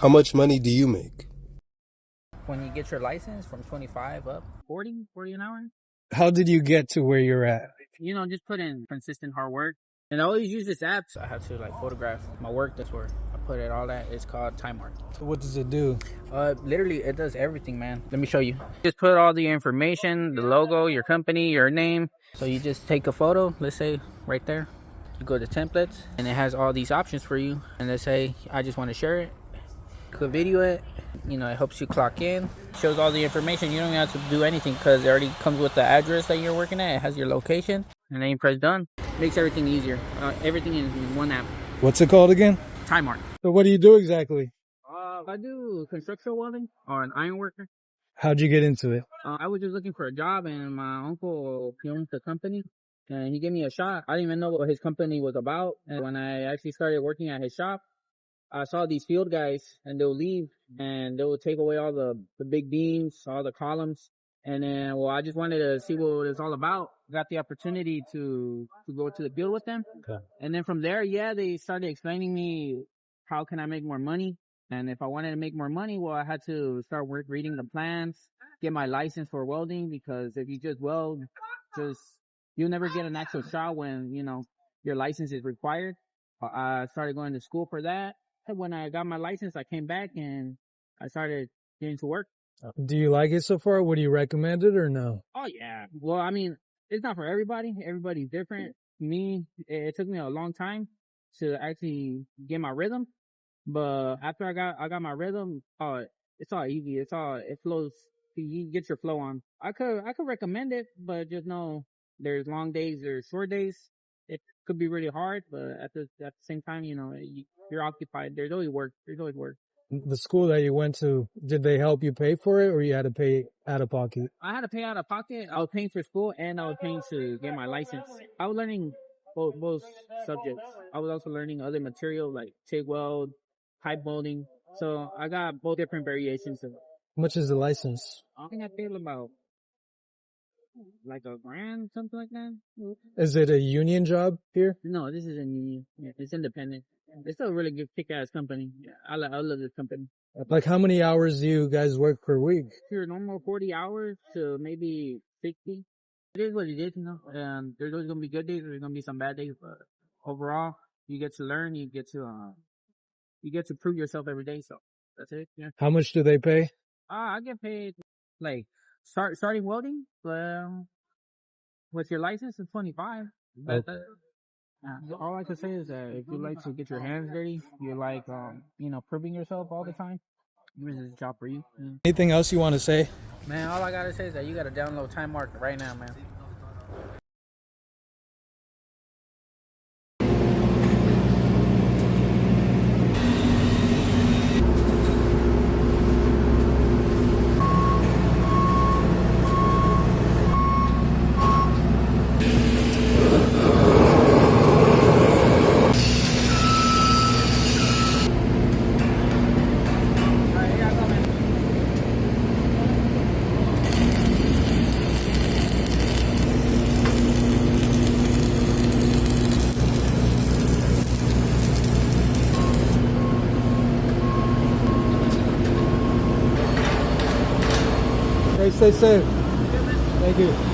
How much money do you make? When you get your license, from 25 up, 40 an hour. How did you get to where you're at? Just put in consistent hard work. And I always use this app. So I have to photograph my work. That's where I put it all that. It's called Timeart. So what does it do? Literally, it does everything, man. Let me show you. Just put all the information, the logo, your company, your name. So you just take a photo, let's say right there. You go to templates, and it has all these options for you. And let's say I just want to share it. Could video it. It helps you clock in. Shows all the information. You don't even have to do anything because it already comes with the address that you're working at. It has your location. And then you press done. Makes everything easier. Everything is in one app. What's it called again? Timeart. So what do you do exactly? I do construction welding or an ironworker. How'd you get into it? I was just looking for a job, and my uncle, he owns the company, and he gave me a shot. I didn't even know what his company was about. And when I actually started working at his shop, I saw these field guys, and they'll leave, and they will take away all the big beams, all the columns. And then, I just wanted to see what it's all about. Got the opportunity to go to the field with them. Okay. And then from there, they started explaining me how can I make more money. And if I wanted to make more money, I had to start reading the plans, get my license for welding, because if you just weld, you'll never get an actual shot when, your license is required. I started going to school for that. And when I got my license, I came back and I started getting to work. Do you like it so far? Would you recommend it or no? Oh, yeah. Well, I mean, it's not for everybody. Everybody's different. Me, it took me a long time to actually get my rhythm. But after I got my rhythm, it's all easy. It flows. You get your flow on. I could recommend it, but just know there's long days, there's short days. It could be really hard, but at the same time, you're occupied. There's always work. The school that you went to, did they help you pay for it, or you had to pay out of pocket? I had to pay out of pocket. I was paying for school, and I was paying to get my license. I was learning both subjects. I was also learning other material like TIG weld, pipe welding. So I got both different variations of it. How much is the license? I think I paid about $1,000, something like that. Is it a union job here? No, this isn't union. Yeah, it's independent. It's still a really good kick-ass company. Yeah, I love this company. Like, how many hours do you guys work per week? Your normal 40 hours to maybe 60. It is what it is, And there's always gonna be good days. There's gonna be some bad days, but overall, you get to learn. You get to prove yourself every day. So that's it. Yeah. How much do they pay? I get paid starting welding. With your license, it's 25. All I can say is that if you like to get your hands dirty, you like proving yourself all the time, this is a job for you. Yeah. Anything else you want to say? Man, all I gotta say is that you gotta download Timeart right now, man. Hey, stay safe. Thank you.